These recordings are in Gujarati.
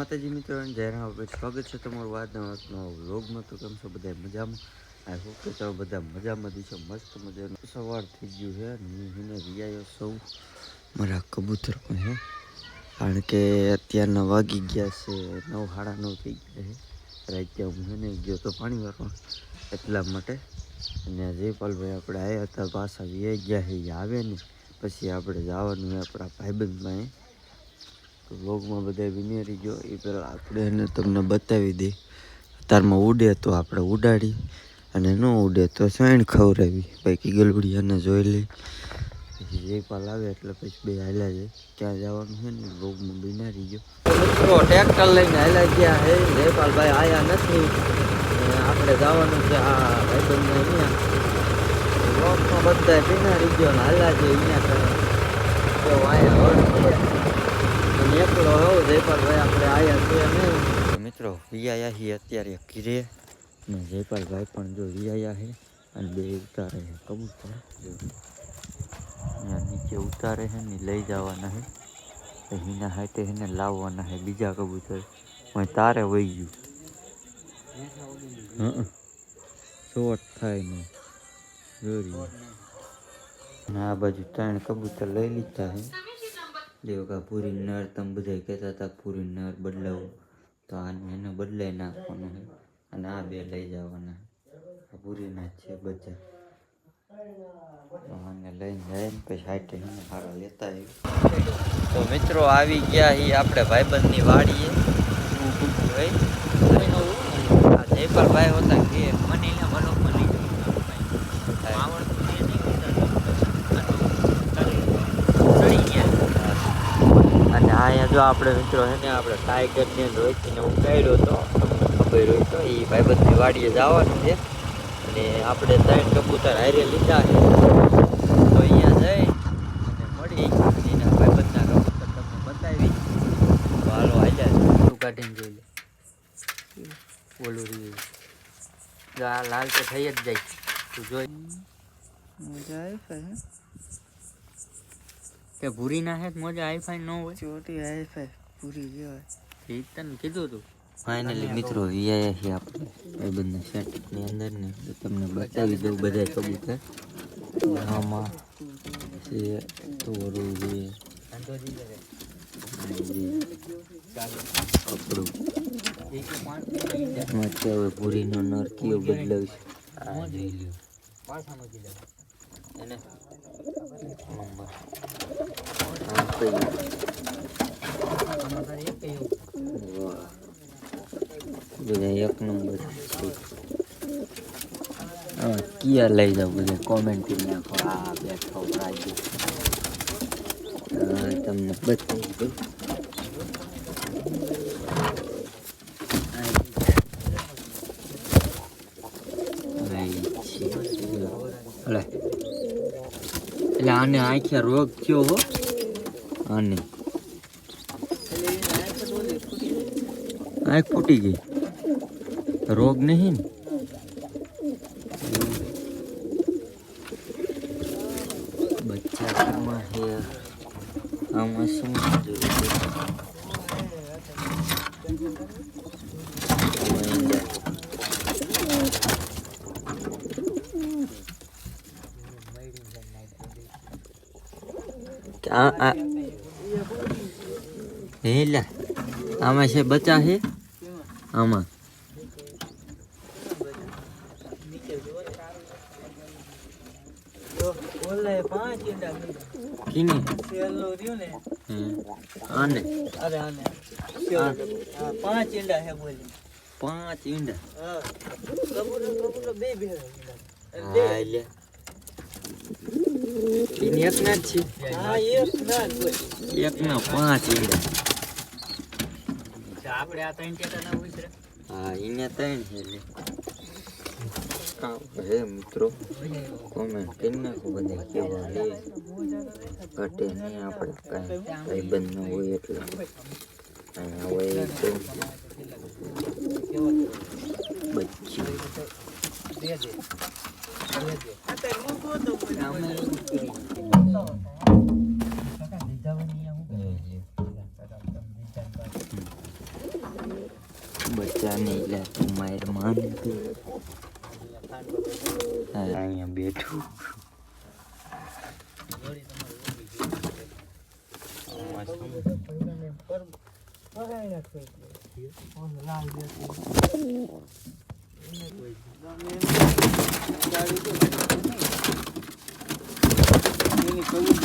માતાજી મિત્રો, જય રામ. સ્વાગત છે તમારું આજના વ્લોગમાં. તો કેમ છો બધા મજામાં? આ હોપ કે ચાલો બધા મજામાં દીશો. મસ્ત મજાનું સવાર થઈ ગયું છે. હું રિયાયો સૌ મારા કબૂતર પણ હે, કારણ કે અત્યારના વાગી ગયા છે 9, 9:30 થઈ ગયા છે. રાતે હું છે ને ગયો તો પાણી વાળવા, એટલા માટે. અને જયપાલભાઈ આપણે આવ્યા હતા, પાછા વી ગયા છે. આવે ને પછી આપણે જવાનું છે આપણા ભાઈબંધમાં. વ્લોગમાં બધા વિનેરી ગયો એ પહેલાં આપણે એને તમને બતાવી દઈએ. તારમાં ઉડે તો આપણે ઉડાડી, અને ન ઉડે તો સાઈણ ખવડાવી. બાકી ગલબડિયાને જોઈ લઈ. પછી જયપાલ આવે એટલે પછી બે હાલ્યા જાય. ક્યાં જવાનું છે ને વ્લોગમાં વિનારી ગયો. મિત્રો ટ્રેક્ટર લઈને હાલ્યા ગયા હે. જયપાલભાઈ આવ્યા નથી. આપણે જવાનું છે આ ભાઈબંધને અહીંયા. વ્લોગમાં બધા વિનારી ગયો ને હાલ્યા છે અહીંયા. તો અહીંયા એકલો હોવ જયપાલભાઈ આપણે આયા છીએ નહીં. મિત્રો વિયાયા છીએ અત્યારે ઘીરે, ને જયપાલભાઈ પણ જો વિયાયા છે. અને બે ઉતારે છે કબૂતર, અહીંયા નીચે ઉતારે છે ને લઈ જવાના છે. એના હાથે એને લાવવાના છે બીજા કબૂતર. તારે વહી ગયું શોર્ટ થાય નહીં જોરી. આ બાજુ 3 કબૂતર લઈ લીધા છે. દેવકા પૂરી નર તમે બધા કહેતા હતા પૂરી નર બદલાવું, તો આને એને બદલાઈ નાખવાનું છે. અને આ બે લઈ જવાના છે. પૂરીના જ છે બધા. તો આને લઈને જાય ને પછી હાઈટે એને સારા લેતા આવ્યું. તો મિત્રો આવી ગયા એ આપણે ભાઈબંધની વાડીએ. આ જયપાલભાઈ હોતા કે મને મલોકમાં લઈ અને અહીંયા જો આપણે મિત્રો છે ને આપણે ટાઈગરને રોકીને ઉગાડ્યો હતો, તમને ખબર હોય તો. એ ભાઈબંધની વાડીએ જવાનું છે. અને આપણે 3 કબૂતર હારે લીધા છે. તો અહીંયા જઈ અને મળી એના ભાઈબંધના કબૂતર તમને બતાવી. તો હાલો હાલ્યા તું કાઢીને જોઈ લે. ઓલું રહ્યું આ લાલ તો થઈ જ જાય. તું જોઈ મજા આવી કે ભૂરી ના હે મજા હાઈફાઈ ન હોય. ચોટી હાઈફાઈ પૂરી જેવાય એ તને કીધું તું. ફાઇનલી મિત્રો વિયા છે આપણે ભાઈબંધના સેટની અંદર ને. તો તમને બતાવી દઉં બધા કબૂતર. આમાં છે તોરું છે, કપડું હવે ભૂરીનો નર કયો બદલાવશે. આ જોઈ લ્યો એને બધા 1 નંબર. કિયા લઈ જાવ બધા કોમેન્ટ કરી નાખો. આ બેઠો રાજુ તમને બતાવી દઉં. એટલે આને આંખે રોગ થયો હો. આને આંખ ફૂટી ગઈ. રોગ નહીં ને બચ્ચામાં છે. આમાં શું હેલા આમાં છે બચ્ચા છે. આમાં આને 5 ઈંડા હે બોલી. 5 ઈંડા હા લે એની એક ના જ છે. એક ના 5 ઈંડા. આપણે આ 3 ટેટા ના ઉતરે. હા એને 3 છે લે. હે મિત્રો કોમેન્ટ કરી નાખો બધા કેવા લે. ઘટે નહીં આપણે કાંઈ ભાઈબંધ ન હોય એટલે. અહીંયા હોય તો બચ્ચી બચ્ચા નહીં લે તું માર માન અહીંયા બેઠું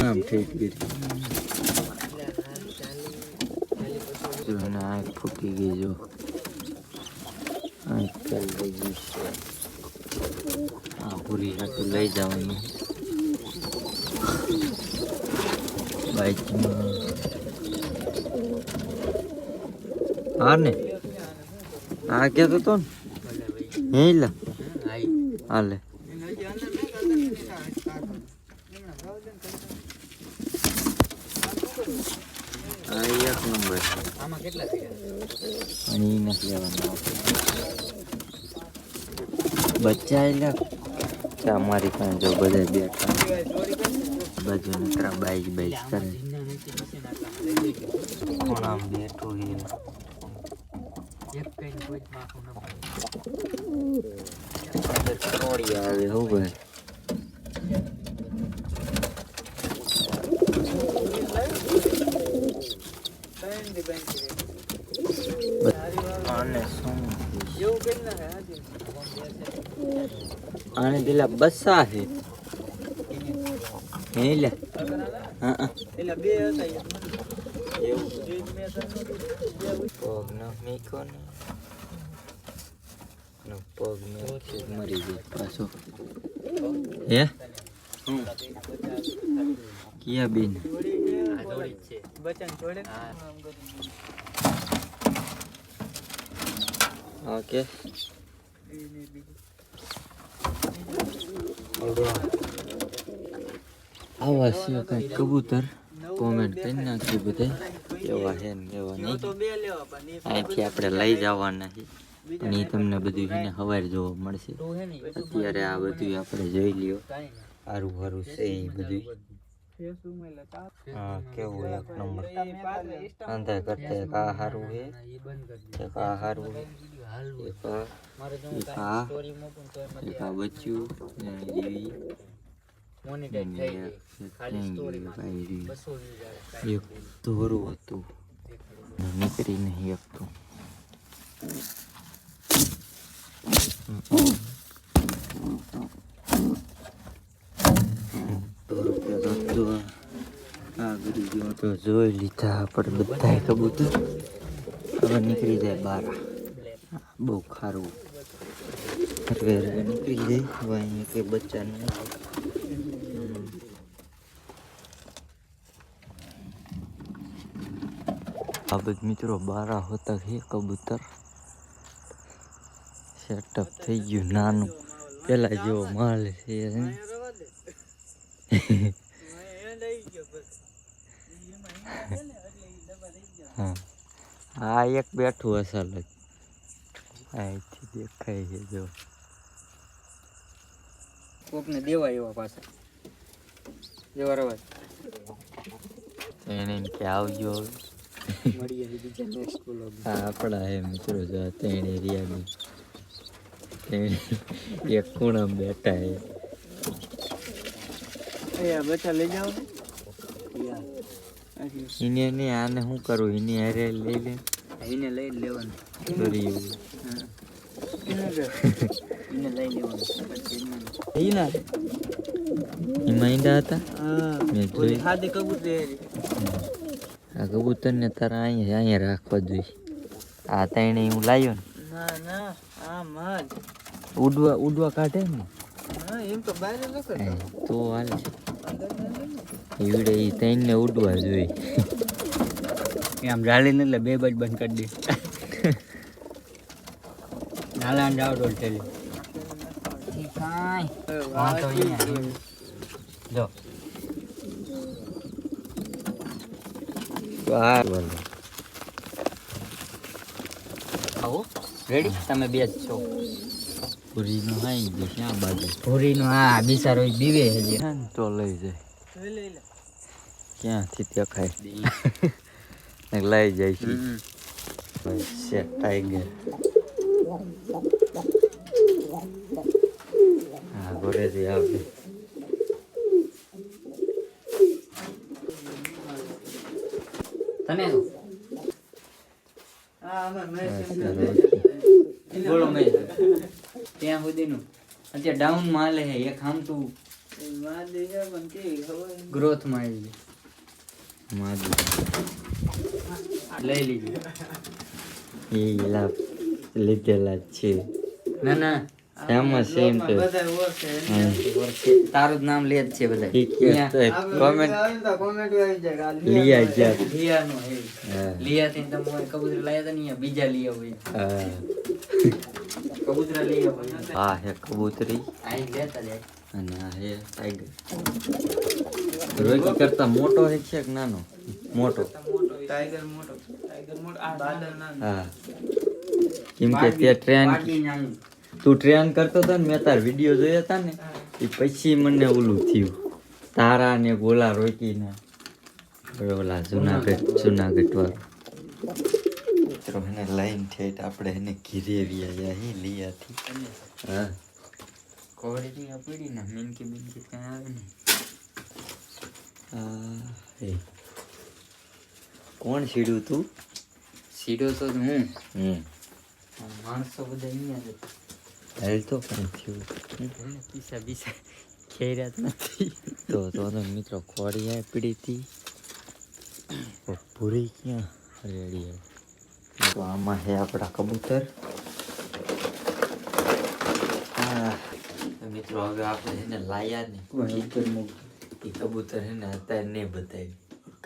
આમ ઠીક જો ના ફૂટી ગઈ જો આજકાલ લઈ ગઈ છે આ પૂરી હાથું લઈ જવાનું બાઇકમાં હા ને આ કહેતો તો ને હે લા હાલે એક નંબર આમાં કેટલા અને એ નથી લેવાનું બચ્ચા એટલે ચા મારી પાસે જો બધા બેઠા બાજુ નકરા બાઈક કરે કોણ આમ બેઠું કરોડી આવે હો ભાઈ આને પેલા બસ્સા છે હે લે હા પેલા બે હતા એવું પગ ન મીકો ને પગ મરી ગયો પાછો હે કિયા બેન ઓકે આવા છે કઈ કબૂતર કોમેન્ટ કરી નાખી બધા એવા છે ને એવા નહીં અહીંથી આપણે લઈ જવાના છે પણ એ તમને બધું છે ને સવારે જોવા મળશે અત્યારે આ બધું આપણે જોઈ લ્યો સારું સારું છે એ બધું हाँ केवो एक नंबर अंदर करते एक आ हारू है एक आ हारू है एक आ बच्चू एक तोरू હતું નીકળી નહીં એકતું તો જોઈ લીધા આપણે બધા કબૂતર હવે નીકળી જાય બહાર બહુ ખારું નીકળી જાય હવે અહીંયા કંઈ બચ્ચાને આ બધા મિત્રો બારા હોતા છે કબૂતર સેટઅપ થઈ ગયું નાનું પેલા જેવો માલ છે હા એક બેઠું અસલ જ અહીંથી દેખાય છે જો કોકને દેવા એવા પાછા જેવા રવાજ એને કે આવજો મળીએ બીજા નેક્સ્ટ વ્લોગ હા આપણા હે મિત્રો જો તેણે રિયાની તેણે એક ખૂણામાં બેઠા હે એ બચ્ચા લઈ જાઓ એને ને આને શું કરું એને હારે લઈ લે એને લઈ લેવાનું દોરી એને લઈ લેવાનું એના એ માંડા હતા મેં જોઈ હાદે કબૂતર આ કબૂતર ને તારા અહીંયા રાખવા જોઈએ આ તઈને હું લાવ્યો ને ના ના આ મજ ઉડવા કાઢે ને હા એમ તો બહાર ન કરે તો હાલે ઈવડે ઈ તઈને ઉડવા જોઈએ આમ જાળીને એટલે બે બાજ બંધ કરી દે નાલા જાવ ડોલ ટેલી કાઈ વાંધો નહીં જો આવો રેડી તમે બે જ છો પૂરીનો હાઈ ગયો ક્યાં બાજુ પૂરીનો હા બિચારો બીવે છે તો લઈ જાય લઈ લે ક્યાંથી દેખાય લઈ જાય છે ટાઈગર હા ઘરેથી આવે તને અચ્છા, બોલો મેં ત્યાં સુધીનું અત્યારે ડાઉન માં હાલે છે એક આમ તું ગ્રોથ માં આવી ગઈ માદુ લઈ લીધી એ લાભ લીધેલા જ છે. ના ના સેમ સેમ તો તારું જ નામ લે જ છે બધા ઠીક છે તો કોમેન્ટ લીયા ગયા. લિયા નો હે હા. લિયા થી તમે કબૂતર લાયા હતા ને અહીંયા બીજા લિયા હોય હા કબૂતરા લિયા હોય આ હે કબૂતરી આઈ લેતા જાય અને આ હે ટાઈગર. રોકી કરતા મોટો હે છે કે નાનો? મોટો. ટાઈગર મોટો આ બાદર નાનો હા કેમ કે તે ટ્રેન બાકી નાનું તું ટ્રેન કરતો હતો ને મેં તાર વિડીયો જોયા હતા ને એ પછી મને ઓલું થયું તારા ને ગોલા રોકીને ઓલા જુનાગઢ વાળો મિત્રો એને લાઈન ઠેઠ આપણે એને ઘીરે વ્યા હે લીયાથી. હા કોવડી ની પડી ને મિનકી મિનકી કઈ આવે ને હે કોણ સીડ્યું તું? સીડો તો હું હમ માણસો બધા અહીંયા જ હાલ તો કઈ થયું પીસા પીસા ખેર્યા જ નથી તો મિત્રો ખોડિયા પીડી હતી પૂરી ક્યાં રેડી તો આમાં હે આપણા કબૂતર. મિત્રો હવે આપણે એને લાયા ને એ કબૂતર હે ને અત્યારે નહીં બતાવી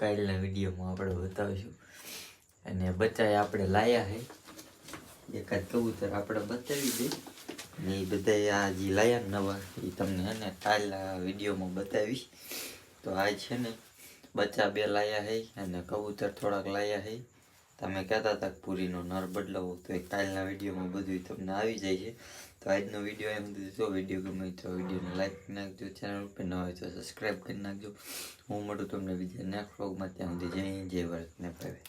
કાલના વિડીયોમાં આપણે બતાવીશું. અને બચ્ચા આપણે લાયા હે એકાદ કબૂતર આપણે બતાવી દઈ ને એ બધા આ જે લાયા ને નવા એ તમને હે ને કાલના વિડીયોમાં બતાવીશ. તો આ છે ને બચ્ચા 2 લાયા હે અને કબૂતર થોડાક લાયા હે. તમે કહેતા હતા કે પૂરીનો નર બદલાવો તો એ કાલના વિડીયોમાં બધું તમને આવી જાય છે. તો આજનો વિડીયો એમ દીધું જો વિડીયો ગમે તો વિડીયોને લાઈક કરી નાખજો, ચેનલ ઉપર ન હોય તો સબસ્ક્રાઈબ કરી નાખજો. હું મળું તમને બીજા નેક્સ્ટ વ્લોગમાં. ત્યાં સુધી જય હિન્દ જય ભારત ને બાય.